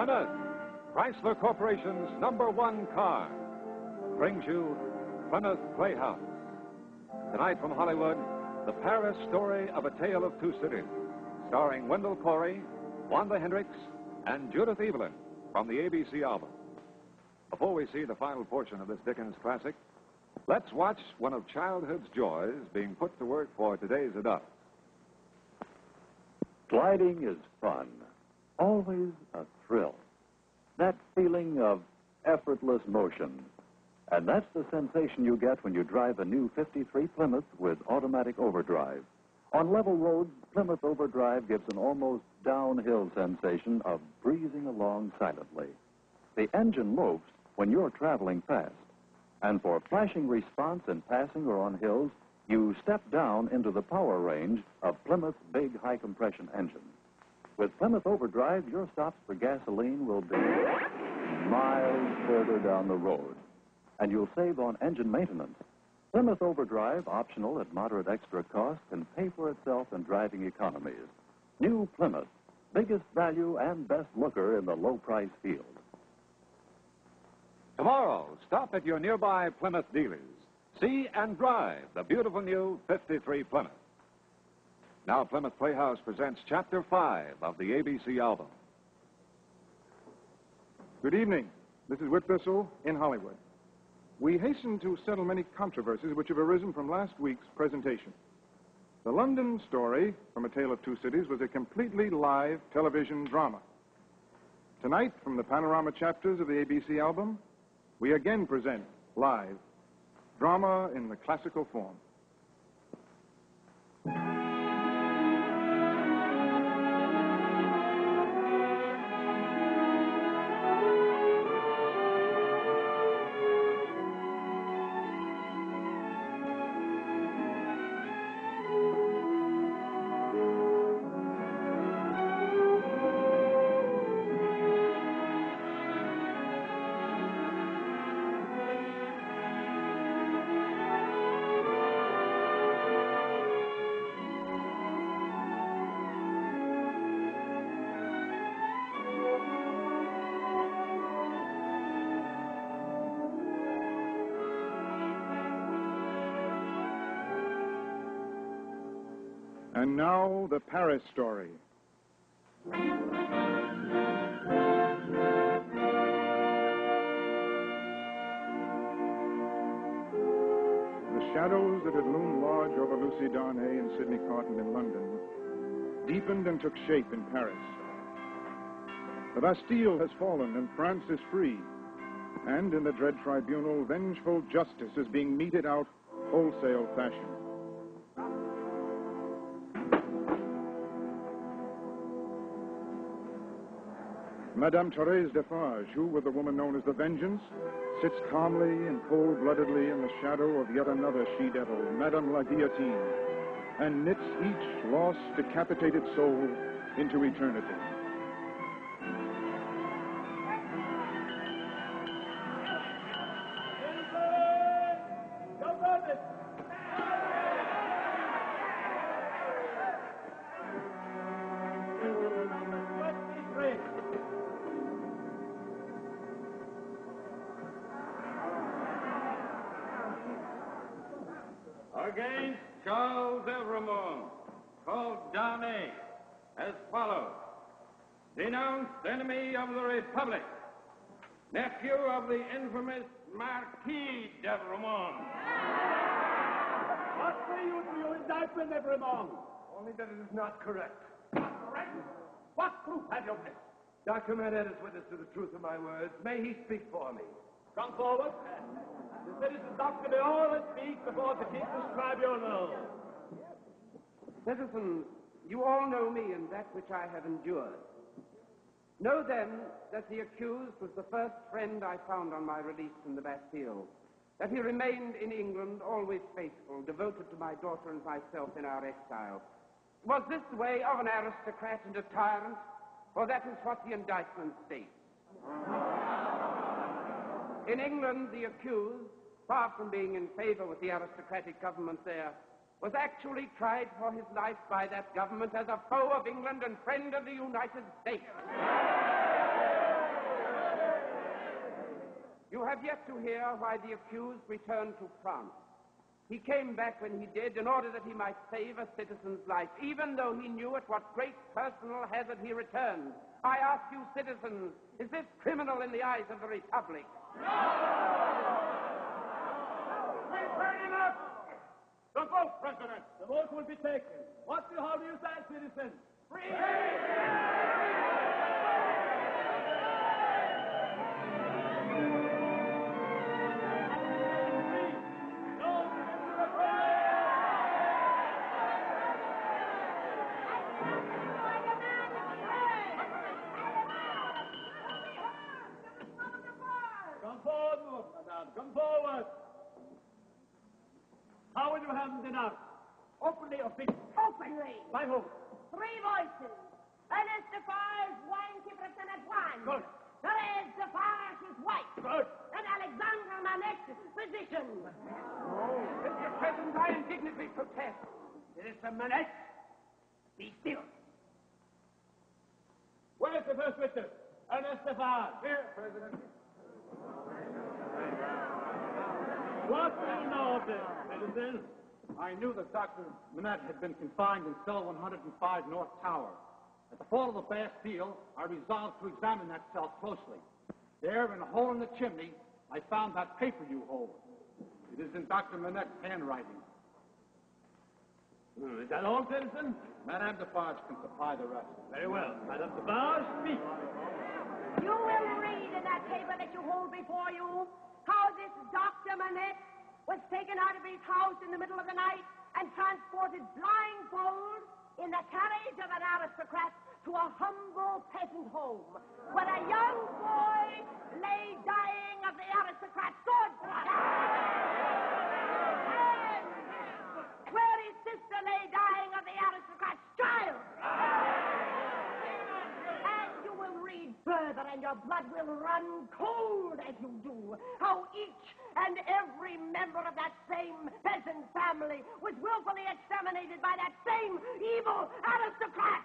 Plymouth, Chrysler Corporation's #1 car, brings you Plymouth Playhouse. Tonight from Hollywood, the Paris story of A Tale of Two Cities, starring Wendell Corey, Wanda Hendricks, and Judith Evelyn from the ABC album. Before we see the final portion of this Dickens classic, let's watch one of childhood's joys being put to work for today's adults. Gliding is fun, always a thrill. That feeling of effortless motion. And that's the sensation you get when you drive a new 53 Plymouth with automatic overdrive. On level roads, Plymouth Overdrive gives an almost downhill sensation of breezing along silently. The engine lopes when you're traveling fast. And for flashing response in passing or on hills, you step down into the power range of Plymouth's big high-compression engine. With Plymouth Overdrive, your stops for gasoline will be miles further down the road, and you'll save on engine maintenance. Plymouth Overdrive, optional at moderate extra cost, can pay for itself in driving economies. New Plymouth, biggest value and best looker in the low-price field. Tomorrow, stop at your nearby Plymouth dealers. See and drive the beautiful new 53 Plymouth. Now, Plymouth Playhouse presents Chapter 5 of the ABC album. Good evening. This is Whit Bissell in Hollywood. We hasten to settle many controversies which have arisen from last week's presentation. The London story from A Tale of Two Cities was a completely live television drama. Tonight, from the panorama chapters of the ABC album, we again present live drama in the classical form. And now, the Paris story. The shadows that had loomed large over Lucy Darnay and Sidney Carton in London deepened and took shape in Paris. The Bastille has fallen and France is free. And in the dread tribunal, vengeful justice is being meted out wholesale fashion. Madame Thérèse Defarge, who, with the woman known as the Vengeance, sits calmly and cold-bloodedly in the shadow of yet another she-devil, Madame la Guillotine, and knits each lost, decapitated soul into eternity. Against Charles Evrémonde, called Darnay, as follows. Denounced enemy of the Republic, nephew of the infamous Marquis d'Evrémonde. What say you to your indictment, Evrémonde? Only that it is not correct. Not correct? What proof have you of this? Dr. Manette is witness to the truth of my words. May he speak for me. Come forward. The citizen doctor may always speak before the King's tribunal. Citizens, you all know me and that which I have endured. Know then that the accused was the first friend I found on my release from the Bastille, that he remained in England always faithful, devoted to my daughter and myself in our exile. Was this the way of an aristocrat and a tyrant? For that is what the indictment states. In England, the accused, far from being in favor with the aristocratic government there, was actually tried for his life by that government as a foe of England and friend of the United States. You have yet to hear why the accused returned to France. He came back when he did in order that he might save a citizen's life, even though he knew at what great personal hazard he returned. I ask you, citizens, is this criminal in the eyes of the Republic? We'll turn him up! The vote, President! The vote will be taken. How do you stand, citizens? Free! Come forward, madame. Come forward. How will you have them denounced? Openly or secretly? Openly. By whom? 3 voices. Ernest Defarge, winekeeper at Senate Wine. Good. Therese Defarge, his wife. Good. And Alexandra Manette, physician. Mr. President, I indignantly protest. Mr. Manette, be still. Where is the first witness? Ernest Defarge. Here, President. What do you know of this, citizen? I knew that Dr. Manette had been confined in cell 105 North Tower. At the fall of the Bastille, I resolved to examine that cell closely. There, in a hole in the chimney, I found that paper you hold. It is in Dr. Manette's handwriting. Is that all, citizen? Madame Defarge can supply the rest. Very well. Madame Defarge, speak. You will read in that paper that you hold before you how this Dr. Manette was taken out of his house in the middle of the night and transported blindfold in the carriage of an aristocrat to a humble peasant home, where a young boy lay dying of the aristocrat's sword blood. And where his sister lay dying of the aristocrat's child. And you will read further, and your blood will run cold as you do, how each and every member of that same peasant family was willfully exterminated by that same evil aristocrat.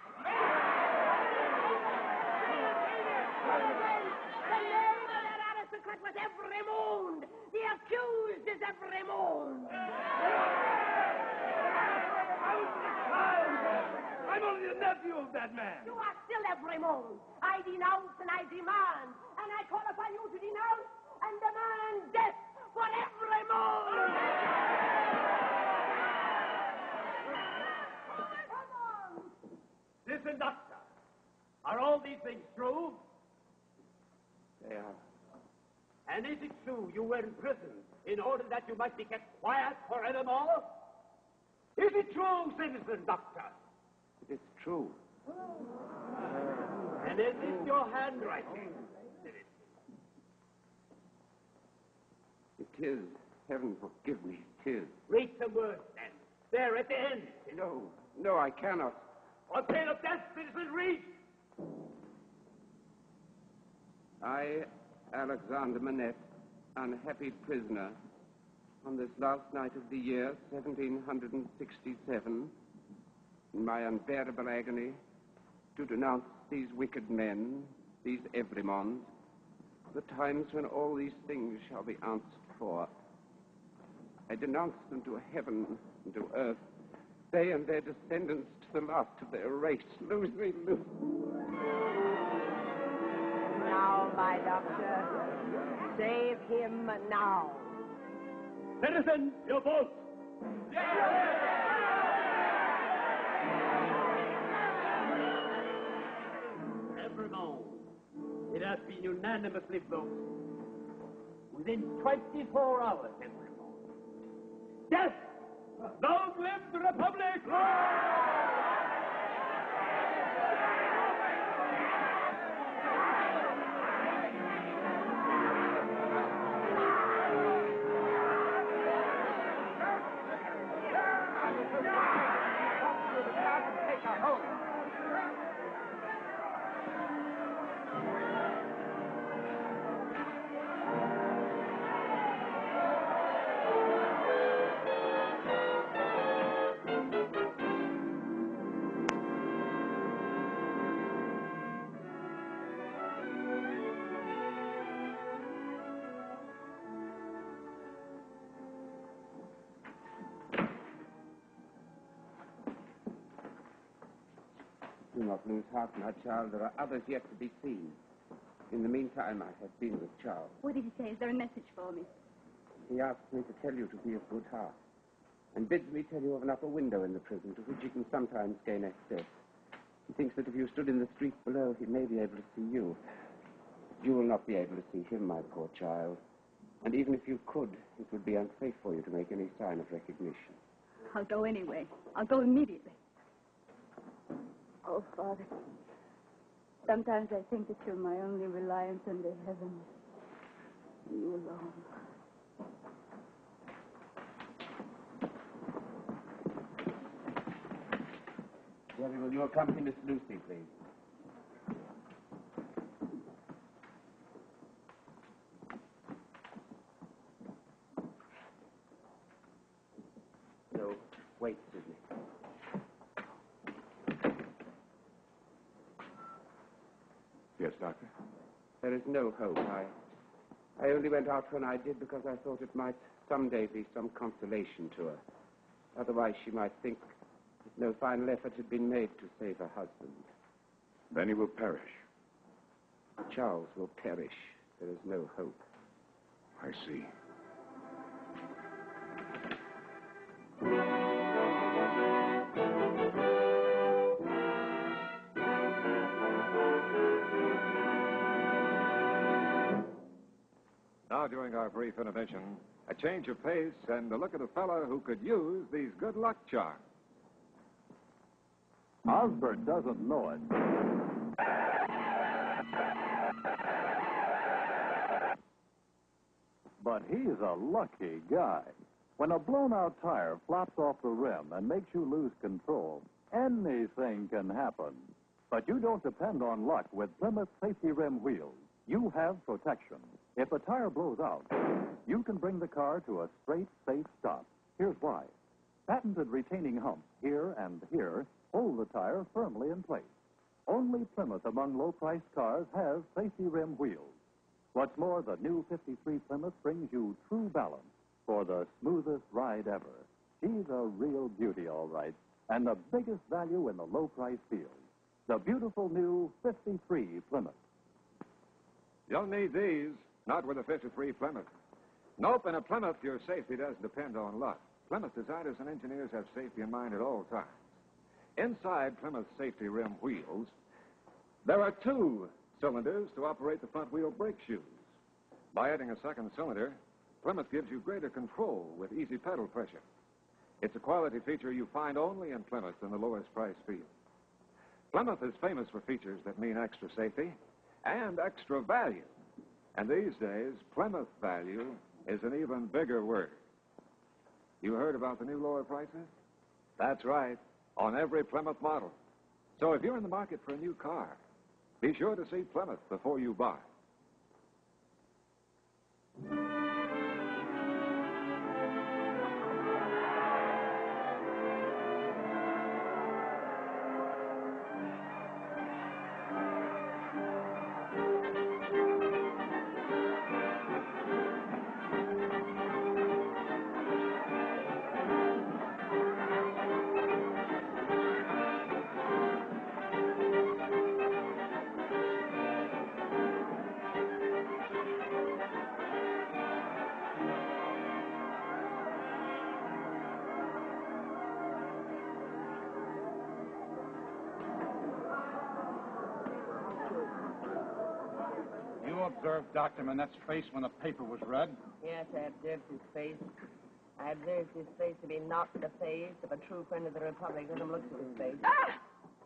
The name of that aristocrat was Evremonde. The accused is Evremonde. I'm only the nephew of that man. You are still Evremonde. I denounce and I demand, and I call upon you to denounce and demand death for Evremonde. Come on. Listen, doctor. Are all these things true? They are. And is it true you were in prison in order that you might be kept quiet forevermore? Is it true, citizen doctor? It is true. And is it your handwriting? It is. Heaven forgive me, it is. Read some words, then. There at the end. No, I cannot. On pain of death, citizen, read. I, Alexander Manette, unhappy prisoner, on this last night of the year 1767, in my unbearable agony, to denounce these wicked men, these Evremondes, the times when all these things shall be answered for. I denounce them to heaven and to earth, they and their descendants to the last of their race. Lose me, lose. Now, my doctor, save him now. Citizen, your vote. Evermore, it has been unanimously voted. Within 24 hours, evermore. Death! Long live the Republic! Take her home. Do not lose heart, my child. There are others yet to be seen. In the meantime, I have been with Charles. What did he say? Is there a message for me? He asks me to tell you to be of good heart, and bids me tell you of an upper window in the prison to which he can sometimes gain access. He thinks that if you stood in the street below, he may be able to see you. You will not be able to see him, my poor child. And even if you could, it would be unsafe for you to make any sign of recognition. I'll go anyway. I'll go immediately. Oh, Father, sometimes I think that you're my only reliance under heaven. You alone. Jerry, will you accompany Miss Lucy, please? No, wait, Sidney. Yes, Doctor? There is no hope. I only went out when I did because I thought it might someday be some consolation to her. Otherwise, she might think that no final effort had been made to save her husband. Then he will perish. Charles will perish. There is no hope. I see. Now, during our brief intervention, a change of pace and a look at a fellow who could use these good luck charms. Osbert doesn't know it. But he's a lucky guy. When a blown-out tire flops off the rim and makes you lose control, anything can happen. But you don't depend on luck with Plymouth safety rim wheels. You have protection. If a tire blows out, you can bring the car to a straight, safe stop. Here's why. Patented retaining humps here and here hold the tire firmly in place. Only Plymouth among low-priced cars has safety rim wheels. What's more, the new 53 Plymouth brings you true balance for the smoothest ride ever. She's a real beauty, all right, and the biggest value in the low-price field. The beautiful new 53 Plymouth. You'll need these, not with a 53 Plymouth. Nope, in a Plymouth, your safety doesn't depend on luck. Plymouth designers and engineers have safety in mind at all times. Inside Plymouth safety rim wheels, there are 2 cylinders to operate the front wheel brake shoes. By adding a second cylinder, Plymouth gives you greater control with easy pedal pressure. It's a quality feature you find only in Plymouth in the lowest price field. Plymouth is famous for features that mean extra safety and extra value. And these days, Plymouth value is an even bigger word. You heard about the new lower prices? That's right, on every Plymouth model. So if you're in the market for a new car, be sure to see Plymouth before you buy. You observed Dr. Manette's face when the paper was read? Yes, I observed his face. I observed his face to be not the face of a true friend of the Republic. Let him look at his face. Ah!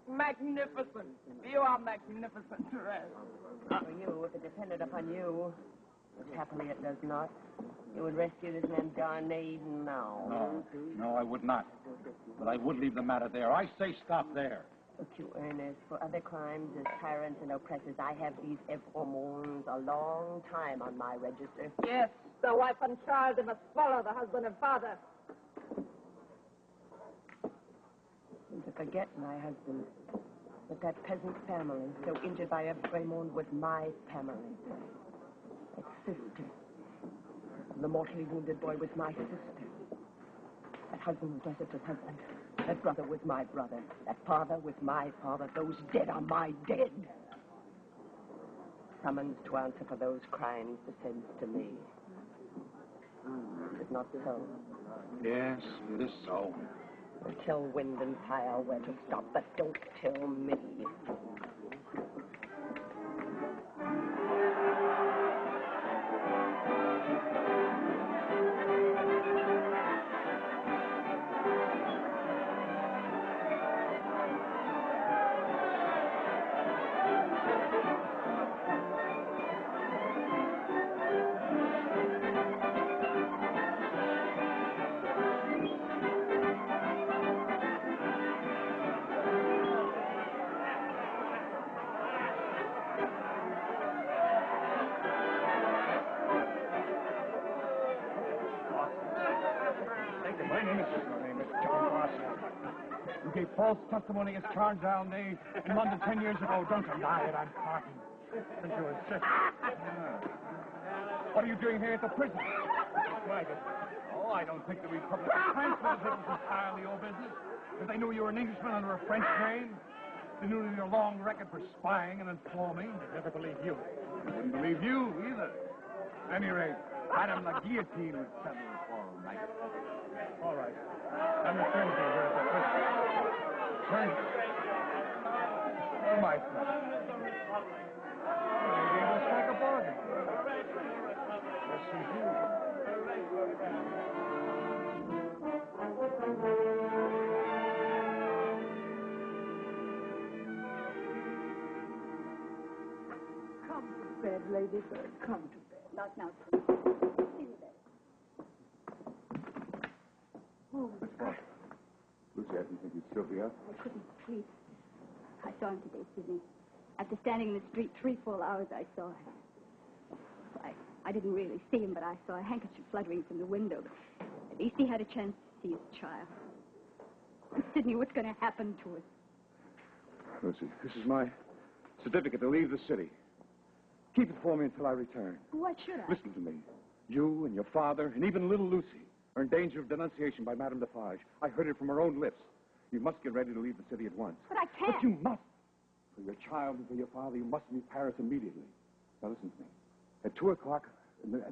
Magnificent. You are magnificent, Therese. For you, if it depended upon you, which happily it does not, you would rescue this man Darnay even now. No, I would not. But I would leave the matter there. I say stop there. Look, you, Ernest, for other crimes as tyrants and oppressors, I have these hormones a long time on my register. Yes, the wife and child, they must follow the husband and father. And to forget my husband, that that peasant family, so injured by a Fremont, was my family. That sister, the mortally wounded boy, was my sister. That husband was my sister's husband. That brother was my brother. That father was my father. Those dead are my dead. Summons to answer for those crimes descends to me. Is it not so? Yes, it is so. Well, tell wind and fire where to stop, but don't tell me. My name is John Carson. You gave false testimony as charged down day in London 10 years ago. Don't deny it. I'm Carton. Since you insist. What are you doing here at the prison? Private. Oh, I don't think the Republican transfer was entirely your business. If they knew you were an Englishman under a French name, they knew your long record for spying and informing, they'd never believe you. They wouldn't believe you either. At any rate, Madame la Guillotine would settle it for all night. All right. I'm returning to you here at the prison. Turn. Oh, my friend. Maybe it will strike a bargain. Yes, we do. Come to bed, Ladybird. Come to bed. Not now, please. In bed. Oh, God. Lucy, I didn't think you'd still be up. I couldn't sleep. I saw him today, Sidney. After standing in the street 3 full hours, I saw him. I didn't really see him, but I saw a handkerchief fluttering from the window. At least he had a chance to see his child. Sidney, what's going to happen to us? Lucy, this is my certificate to leave the city. Keep it for me until I return. What should I? Listen to me. You and your father, and even little Lucy, are in danger of denunciation by Madame Defarge. I heard it from her own lips. You must get ready to leave the city at once. But I can't. But you must. For your child and for your father, you must leave Paris immediately. Now listen to me. At 2 o'clock,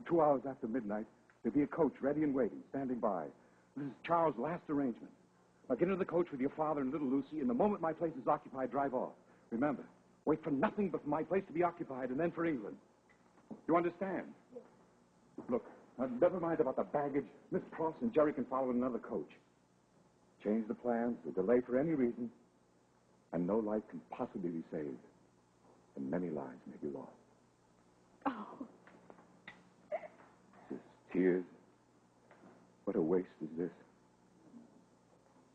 2 hours after midnight, there'll be a coach ready and waiting, standing by. This is Charles' last arrangement. Now get into the coach with your father and little Lucy, and the moment my place is occupied, drive off. Remember, wait for nothing but for my place to be occupied, and then for England. You understand? Yes. Look, now, never mind about the baggage. Miss Cross and Jerry can follow in another coach. Change the plans or delay for any reason, and no life can possibly be saved, and many lives may be lost. Oh. Just tears. What a waste is this.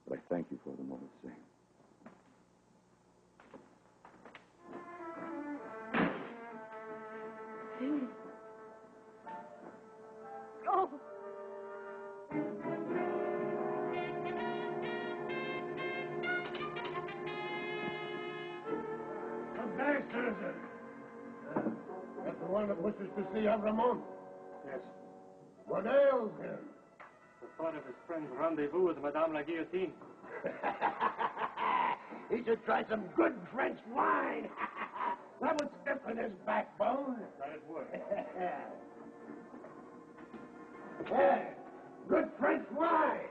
But I thank you for them all the same. Oh. Come back, citizen. That's the one that wishes to see Ramon. Yes. What ails him? The thought of his friend's rendezvous with Madame la Guillotine. He should try some good French wine. That would stiffen his backbone. That it would. Yeah, good French wine.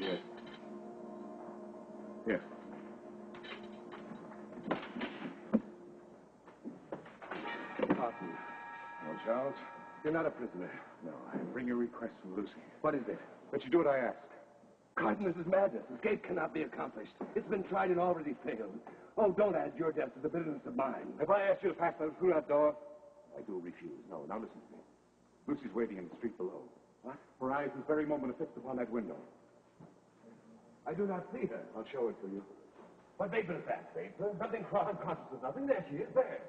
Yes. Yes. Carson. Well, Charles, you're not a prisoner. No, I bring a request from Lucy. What is it? That you do what I ask. Carton, this is madness. Escape cannot be accomplished. It's been tried and already failed. Oh, don't add your death to the bitterness of mine. If I ask you to pass through that door, I do refuse. No, now listen to me. Lucy's waiting in the street below. What? Her eyes this very moment are fixed upon that window. I do not see her. I'll show it to you. What vapor is that, vapor? Nothing cross. I'm conscious of nothing. There she is. There.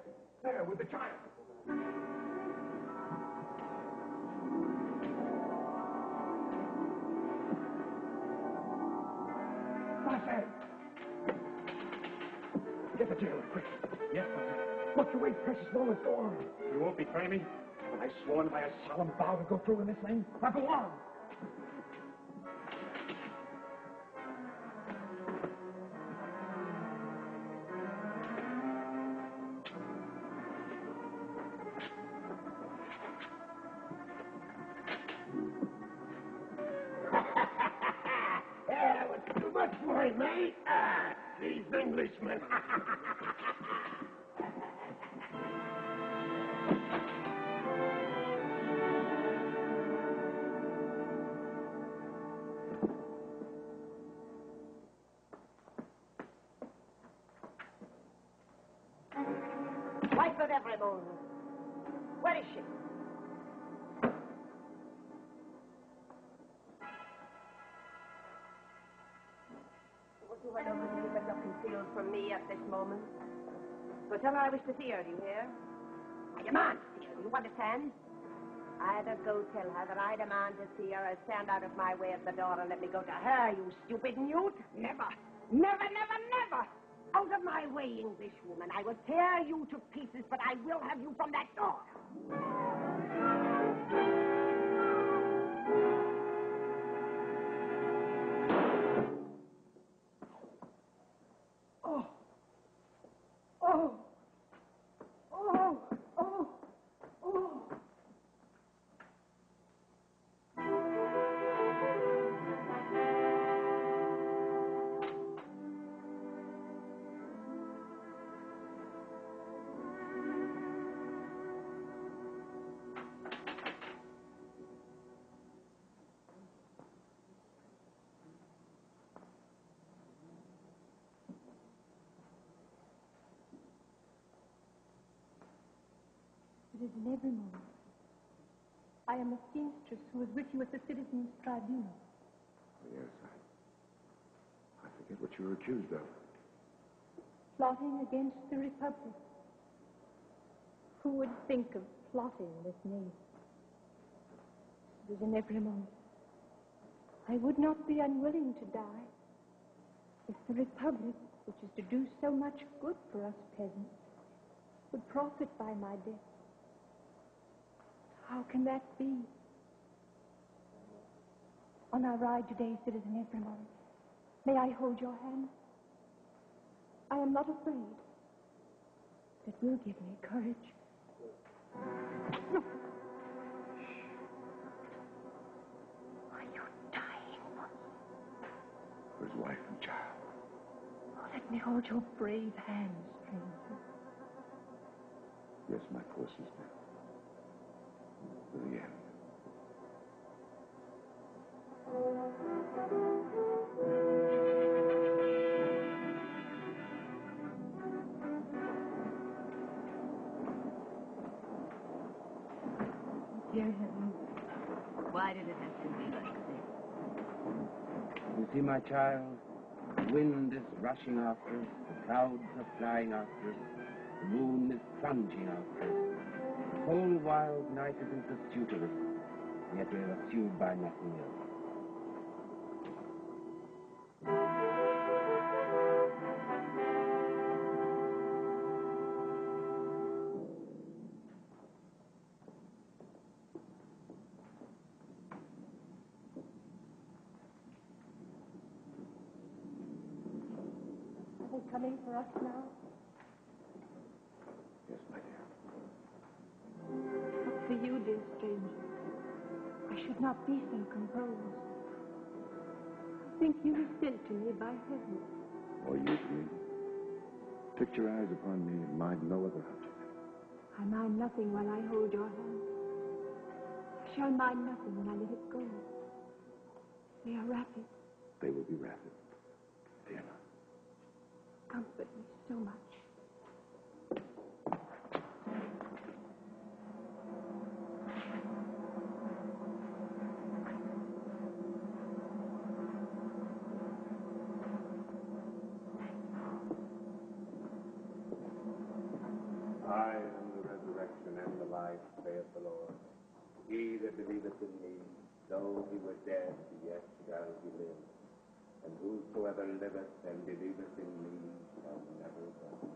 There, with the child. I say? Get the jailer, quick. Yes, Father. Look, you wait, precious moments. Go on. You won't betray me? I've sworn by a solemn vow to go through with this thing. Now go on. That was too much for him, mate. These Englishmen. Wife of Evermore. Where is she? You had only keep it concealed from me at this moment. So tell her I wish to see her, do you hear? I demand to see her. Do you understand? Either go tell her that I demand to see her or stand out of my way at the door and let me go to her, you stupid newt. Never. Never, never, never. Out of my way, Englishwoman. I will tear you to pieces, but I will have you from that door. Oh. Oh. Oh. Oh. Oh. It is in every moment. I am a seamstress who was with you at the Citizens' Tribunal. Yes, I forget what you were accused of. Plotting against the Republic. Who would think of plotting with me? It is in every moment. I would not be unwilling to die if the Republic, which is to do so much good for us peasants, would profit by my death. How can that be? On our ride today, Citizen Ephraim, may I hold your hand? I am not afraid. It will give me courage. No. Are you dying? For his wife and child. Oh, let me hold your brave hands, stranger. Yes, my poor sister. To the end. Dear heaven, why did it have to be like this? You see, my child, the wind is rushing after us, the clouds are flying after us, the moon is plunging after us. The whole wild night is in pursuit of us, yet we are pursued by nothing else. Are they coming for us now? Yes, my dear. But for you, dear stranger, I should not be so composed. I think you were sent to me by heaven. Or you to me. Fix your eyes upon me and mind no other object. I mind nothing while I hold your hand. I shall mind nothing when I let it go. They are rapid. They will be rapid. Fear not. Comfort me so much. I am the resurrection and the life, saith the Lord. He that believeth in me, though he were dead, yet shall he live. and whosoever liveth and believeth in me shall never die.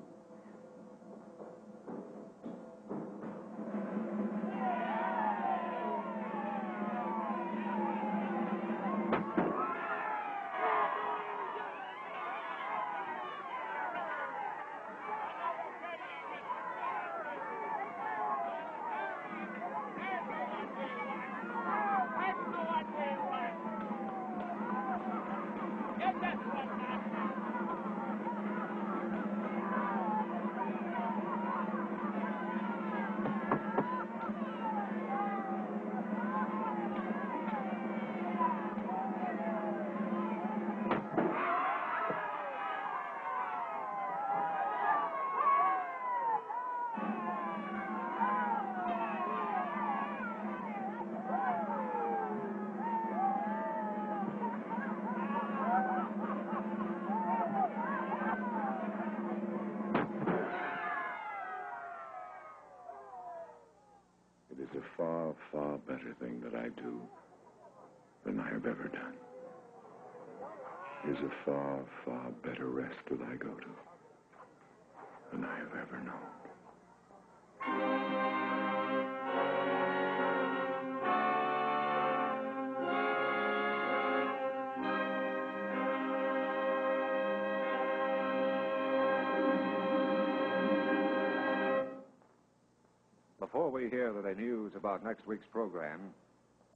It is a far, far better thing that I do than I have ever done. It is a far, far better rest that I go to than I have ever known. Before we hear the news about next week's program,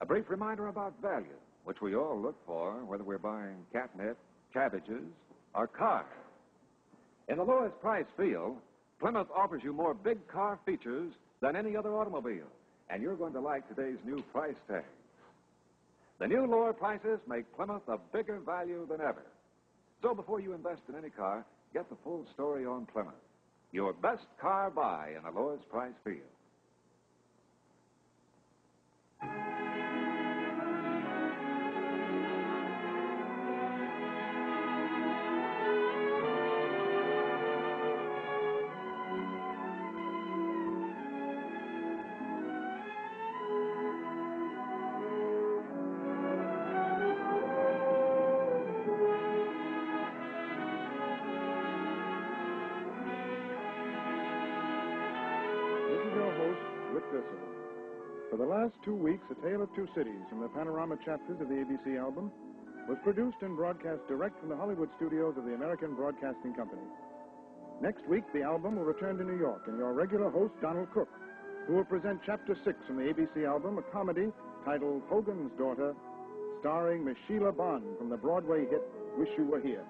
a brief reminder about value, which we all look for, whether we're buying catnip, cabbages, or cars. In the lowest price field, Plymouth offers you more big car features than any other automobile, and you're going to like today's new price tag. The new lower prices make Plymouth a bigger value than ever. So before you invest in any car, get the full story on Plymouth, your best car buy in the lowest price field. For the last 2 weeks, A Tale of Two Cities from the panorama chapters of the ABC album was produced and broadcast direct from the Hollywood studios of the American Broadcasting Company. Next week, the album will return to New York, and your regular host, Donald Cook, who will present Chapter 6 from the ABC album, a comedy titled Hogan's Daughter, starring Miss Sheila Bond from the Broadway hit Wish You Were Here.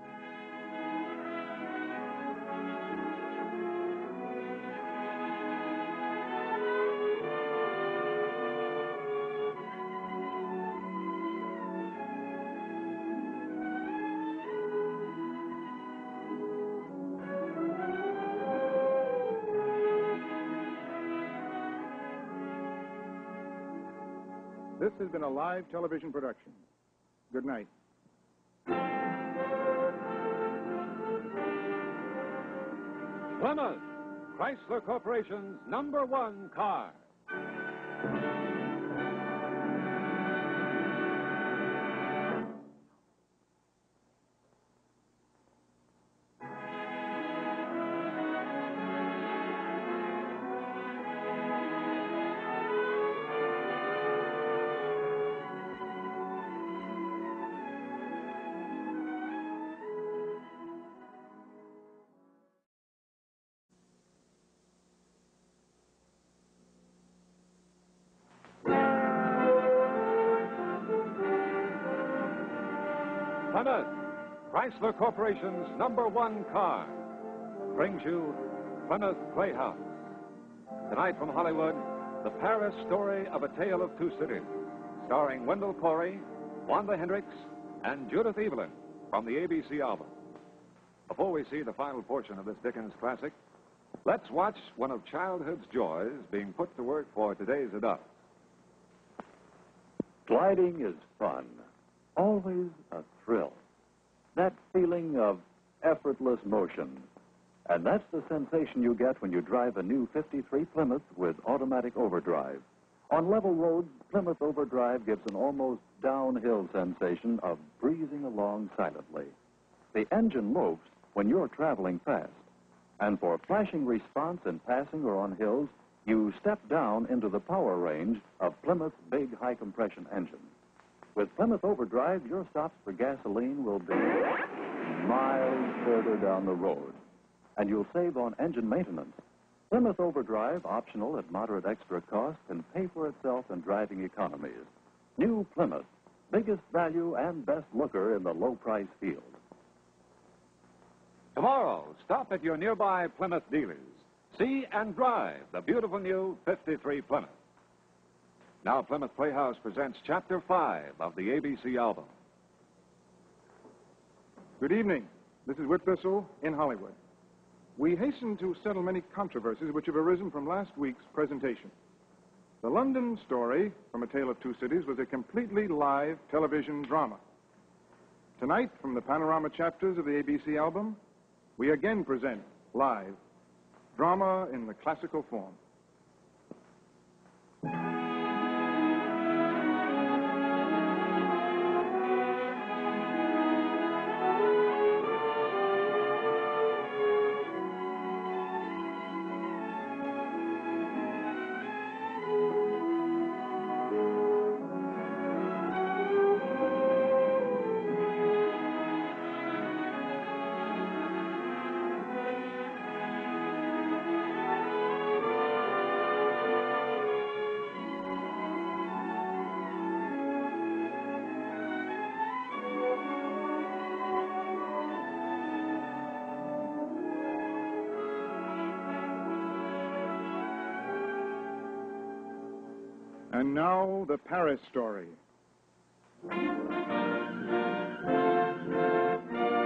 This has been a live television production. Good night. Plymouth, Chrysler Corporation's #1 car. Plymouth, Chrysler Corporation's #1 car, brings you Plymouth Playhouse. Tonight from Hollywood, the Paris story of A Tale of Two Cities, starring Wendell Corey, Wanda Hendricks, and Judith Evelyn from the ABC album. Before we see the final portion of this Dickens classic, let's watch one of childhood's joys being put to work for today's adults. Gliding is fun, always a thrill. That feeling of effortless motion. And that's the sensation you get when you drive a new 53 Plymouth with automatic overdrive. On level roads, Plymouth Overdrive gives an almost downhill sensation of breezing along silently. The engine moves when you're traveling fast. And for flashing response in passing or on hills, you step down into the power range of Plymouth's big high-compression engine. With Plymouth Overdrive, your stops for gasoline will be miles further down the road, and you'll save on engine maintenance. Plymouth Overdrive, optional at moderate extra cost, can pay for itself in driving economies. New Plymouth, biggest value and best looker in the low-price field. Tomorrow, stop at your nearby Plymouth dealers. See and drive the beautiful new 53 Plymouth. Now, Plymouth Playhouse presents Chapter 5 of the ABC album. Good evening. This is Whit Bissell in Hollywood. We hasten to settle many controversies which have arisen from last week's presentation. The London story, from A Tale of Two Cities, was a completely live television drama. Tonight, from the panorama chapters of the ABC album, we again present, live, drama in the classical form. And now, the Paris story.